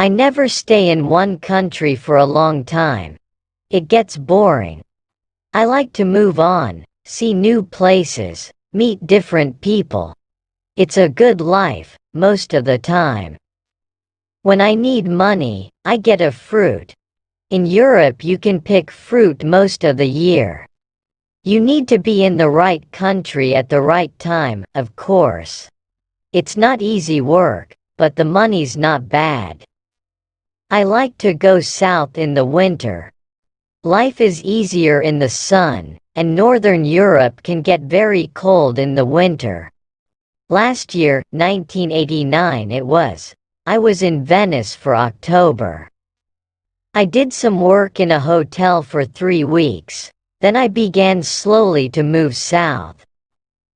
I never stay in one country for a long time. It gets boring. I like to move on, see new places, meet different people. It's a good life, most of the time. When I need money, I get a fruit. In Europe you can pick fruit most of the year. You need to be in the right country at the right time, of course. It's not easy work, but the money's not bad. I like to go south in the winter. Life is easier in the sun, and Northern Europe can get very cold in the winter. Last year, 1989 I was in Venice for October. I did some work in a hotel for 3 weeks, then I began slowly to move south.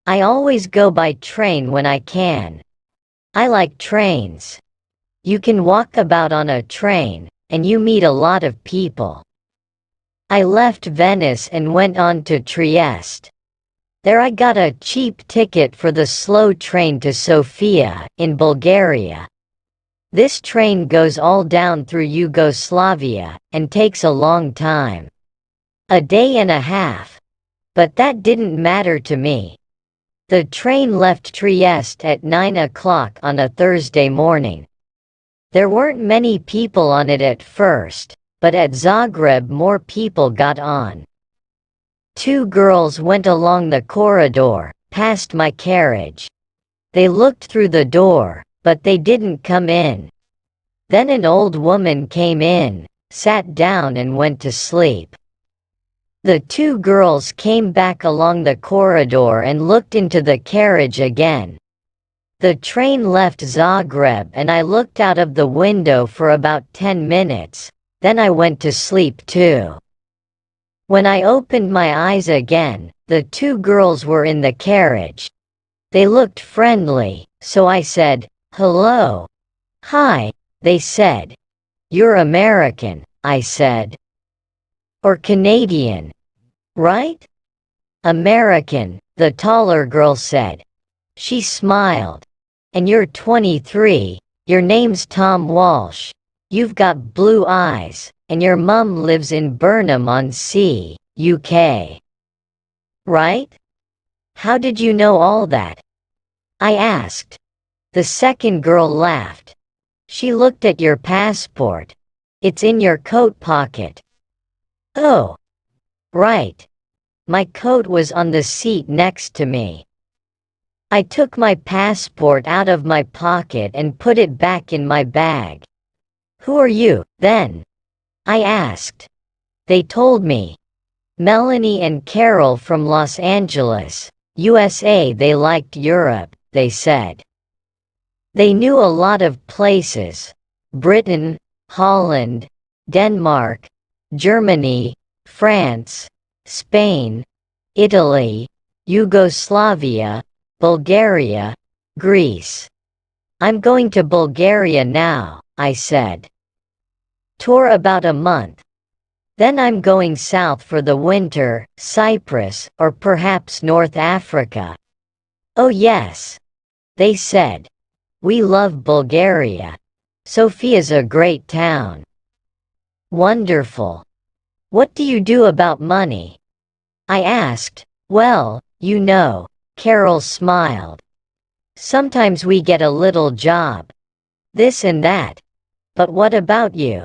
I always go by train when I can. I like trains. You can walk about on a train, and you meet a lot of people. I left Venice and went on to Trieste. There I got a cheap ticket for the slow train to Sofia, in Bulgaria. This train goes all down through Yugoslavia, and takes a long time. A day and a half. But that didn't matter to me. The train left Trieste at 9 o'clock on a Thursday morning. There weren't many people on it at first, but at Zagreb more people got on. 2 girls went along the corridor, past my carriage. They looked through the door, but they didn't come in. Then an old woman came in, sat down and went to sleep. The 2 girls came back along the corridor and looked into the carriage again. The train left Zagreb and I looked out of the window for about 10 minutes, then I went to sleep too. When I opened my eyes again, the 2 girls were in the carriage. They looked friendly, so I said, "Hello." "Hi," they said. "You're American," I said. "Or Canadian, right?" "American," the taller girl said. She smiled. "And you're 23, your name's Tom Walsh. You've got blue eyes, and your mum lives in Burnham-on-Sea, UK. Right? How did you know all that?" I asked. The second girl laughed. "She looked at your passport. It's in your coat pocket." "Oh. Right." My coat was on the seat next to me. I took my passport out of my pocket and put it back in my bag. "Who are you, then?" I asked. They told me. "Melanie and Carol from Los Angeles, USA." They liked Europe, they said. They knew a lot of places: Britain, Holland, Denmark, Germany, France, Spain, Italy, Yugoslavia, Bulgaria, Greece. "I'm going to Bulgaria now," I said. "Tour about a month. Then I'm going south for the winter, Cyprus, or perhaps North Africa." "Oh yes," they said. "We love Bulgaria. Sofia's a great town." "Wonderful. What do you do about money?" I asked. "Well, you know," Carol smiled. "Sometimes we get a little job. This and that. But what about you?"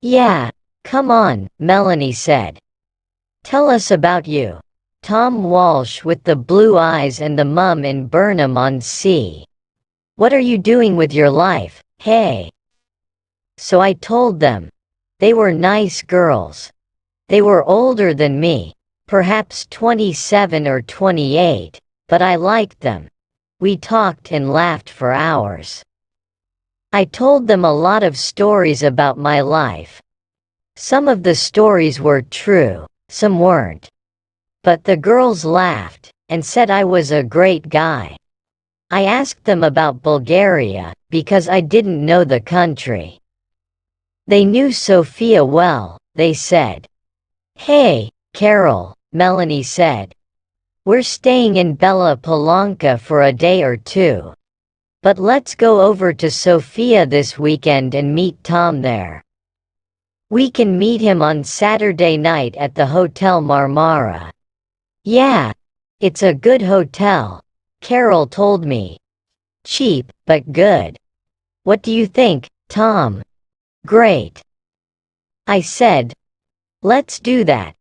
"Yeah, come on," Melanie said. "Tell us about you. Tom Walsh with the blue eyes and the mum in Burnham-on-Sea. What are you doing with your life, hey?" So I told them. They were nice girls. They were older than me, perhaps 27 or 28, but I liked them. We talked and laughed for hours. I told them a lot of stories about my life. Some of the stories were true, some weren't. But the girls laughed, and said I was a great guy. I asked them about Bulgaria, because I didn't know the country. They knew Sofia well, they said. "Hey, Carol," Melanie said. "We're staying in Bela Palanka for a day or 2. But let's go over to Sofia this weekend and meet Tom there. We can meet him on Saturday night at the Hotel Marmara. Yeah, it's a good hotel, Carol told me. Cheap, but good. What do you think, Tom? Great. I said. Let's do that.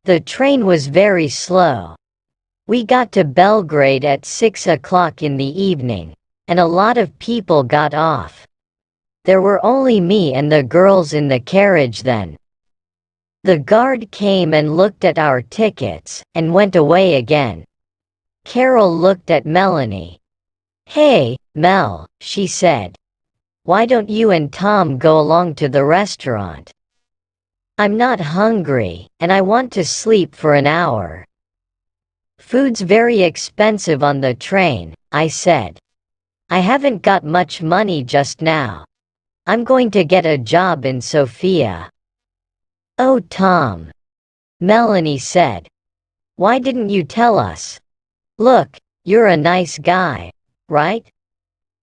The train was very slow. We got to Belgrade at 6 o'clock in the evening, and a lot of people got off. There were only me and the girls in the carriage then. The guard came and looked at our tickets, and went away again. Carol looked at Melanie. Hey, Mel, she said. Why don't you and Tom go along to the restaurant? I'm not hungry, and I want to sleep for an hour. Food's very expensive on the train, I said. I haven't got much money just now. I'm going to get a job in Sofia. Oh, Tom, Melanie said. Why didn't you tell us? Look, you're a nice guy, right?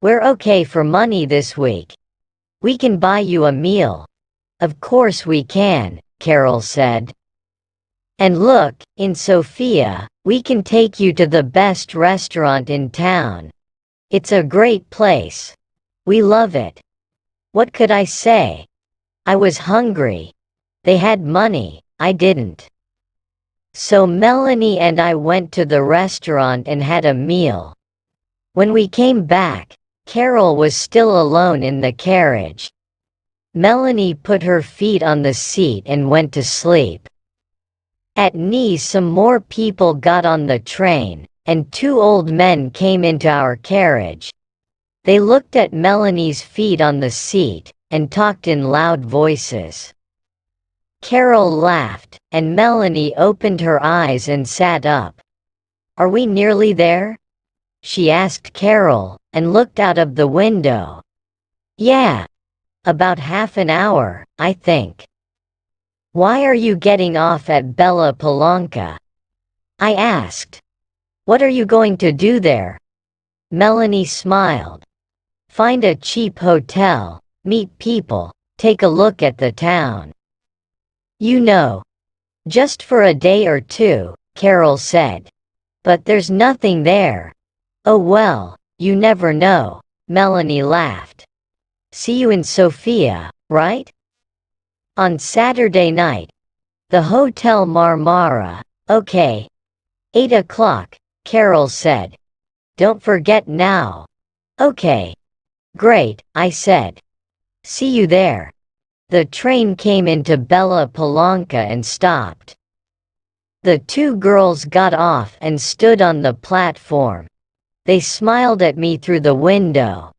We're okay for money this week. We can buy you a meal. Of course we can, Carol said. And look, in Sofia, we can take you to the best restaurant in town. It's a great place. We love it. What could I say? I was hungry. They had money, I didn't. So Melanie and I went to the restaurant and had a meal. When we came back, Carol was still alone in the carriage. Melanie put her feet on the seat and went to sleep. At Nice, some more people got on the train, and two old men came into our carriage. They looked at Melanie's feet on the seat, and talked in loud voices. Carol laughed, and Melanie opened her eyes and sat up. Are we nearly there? She asked Carol, and looked out of the window. Yeah. About half an hour, I think. Why are you getting off at Bella Palanca? I asked. What are you going to do there? Melanie smiled. Find a cheap hotel, meet people, take a look at the town. You know. Just for a day or two, Carol said. But there's nothing there. Oh well, you never know, Melanie laughed. See you in Sofia, right? On Saturday night. The Hotel Marmara, okay. 8 o'clock, Carol said. Don't forget now. Okay. Great, I said. See you there. The train came into Bella Palanca and stopped. The two girls got off and stood on the platform. They smiled at me through the window.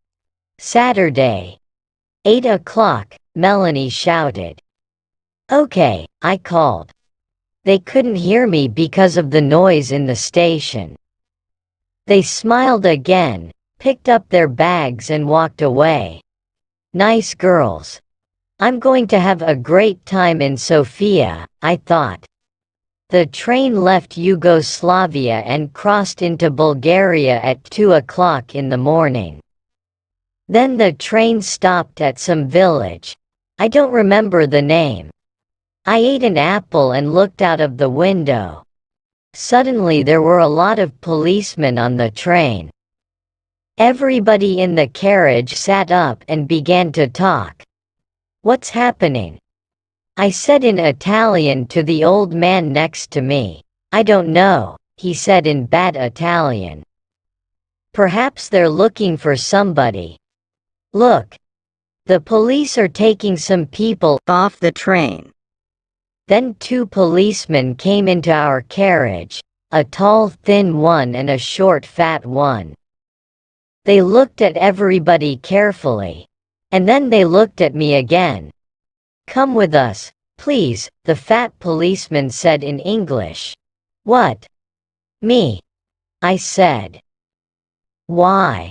Saturday. 8 o'clock, Melanie shouted. Okay, I called. They couldn't hear me because of the noise in the station. They smiled again, picked up their bags and walked away. Nice girls. I'm going to have a great time in Sofia, I thought. The train left Yugoslavia and crossed into Bulgaria at 2 o'clock in the morning. Then the train stopped at some village. I don't remember the name. I ate an apple and looked out of the window. Suddenly there were a lot of policemen on the train. Everybody in the carriage sat up and began to talk. What's happening? I said in Italian to the old man next to me. I don't know, he said in bad Italian. Perhaps they're looking for somebody. Look. The police are taking some people off the train. Then two policemen came into our carriage, a tall thin one and a short fat one. They looked at everybody carefully. And then they looked at me again. Come with us, please, the fat policeman said in English. What? Me? I said. Why?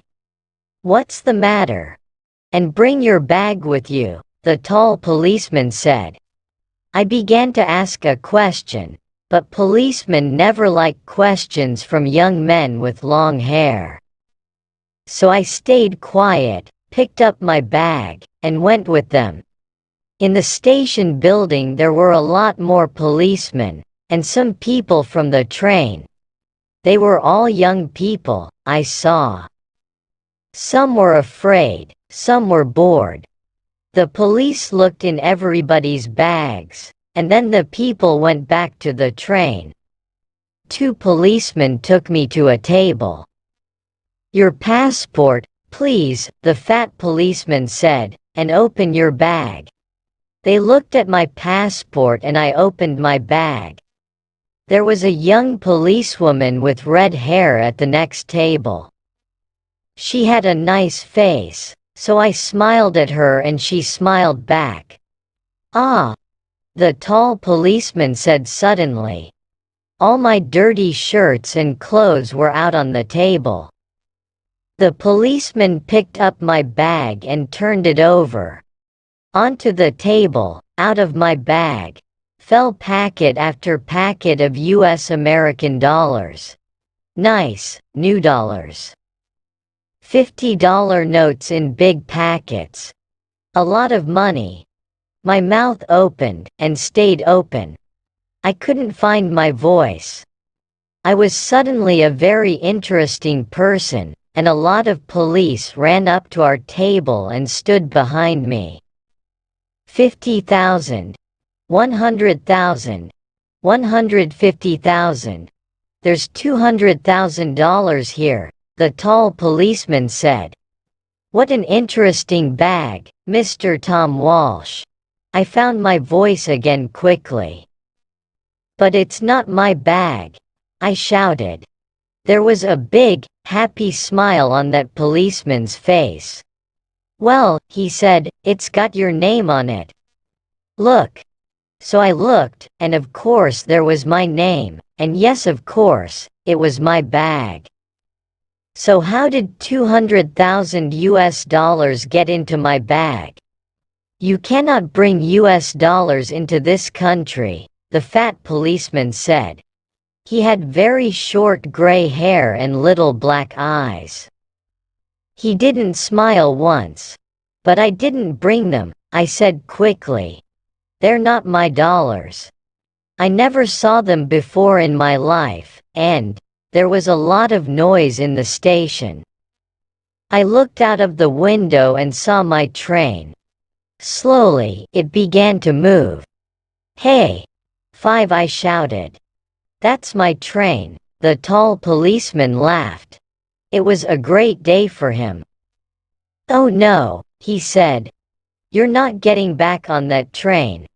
What's the matter? And bring your bag with you, the tall policeman said. I began to ask a question, but policemen never like questions from young men with long hair. So I stayed quiet, picked up my bag, and went with them. In the station building there were a lot more policemen, and some people from the train. They were all young people, I saw. Some were afraid, some were bored. The police looked in everybody's bags, and then the people went back to the train. 2 policemen took me to a table. "Your passport, please," the fat policeman said, "and open your bag." They looked at my passport and I opened my bag. There was a young policewoman with red hair at the next table. She had a nice face, so I smiled at her and she smiled back. "Ah," the tall policeman said suddenly. All my dirty shirts and clothes were out on the table. The policeman picked up my bag and turned it over. Onto the table, out of my bag, fell packet after packet of US American dollars. Nice, new dollars. $50 notes in big packets. A lot of money. My mouth opened, and stayed open. I couldn't find my voice. I was suddenly a very interesting person, and a lot of police ran up to our table and stood behind me. 50,000. 100,000. 150,000. There's $200,000 here, the tall policeman said. "What an interesting bag, Mr. Tom Walsh." I found my voice again quickly. "But it's not my bag," I shouted. There was a big, happy smile on that policeman's face. "Well," he said, "it's got your name on it. Look." So I looked, and of course there was my name, and yes, of course, it was my bag. So how did $200,000 get into my bag? "You cannot bring US dollars into this country," the fat policeman said. He had very short gray hair and little black eyes. He didn't smile once. "But I didn't bring them," I said quickly. "They're not my dollars. I never saw them before in my life, and there was a lot of noise in the station." I looked out of the window and saw my train. Slowly, it began to move. "Hey! 5!" I shouted. "That's my train." The tall policeman laughed. It was a great day for him. "Oh no," he said. "You're not getting back on that train.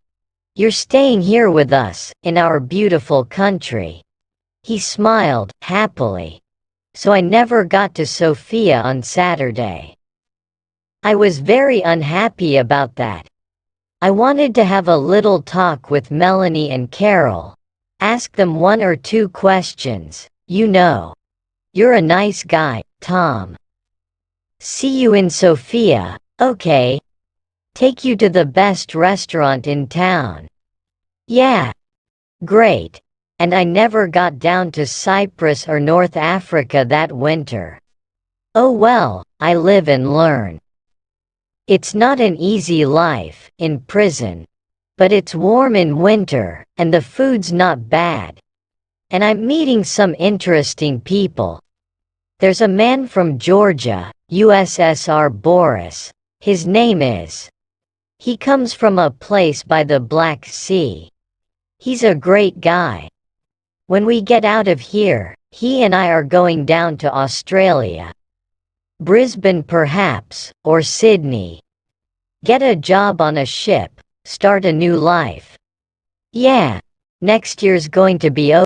You're staying here with us, in our beautiful country." He smiled, happily. So I never got to Sofia on Saturday. I was very unhappy about that. I wanted to have a little talk with Melanie and Carol. Ask them 1 or 2 questions, you know. "You're a nice guy, Tom. See you in Sofia, okay? Take you to the best restaurant in town." "Yeah. Great." And I never got down to Cyprus or North Africa that winter. Oh well, I live and learn. It's not an easy life, in prison. But it's warm in winter, and the food's not bad. And I'm meeting some interesting people. There's a man from Georgia, USSR Boris. His name is. He comes from a place by the Black Sea. He's a great guy. When we get out of here, he and I are going down to Australia. Brisbane perhaps, or Sydney. Get a job on a ship, start a new life. Yeah, next year's going to be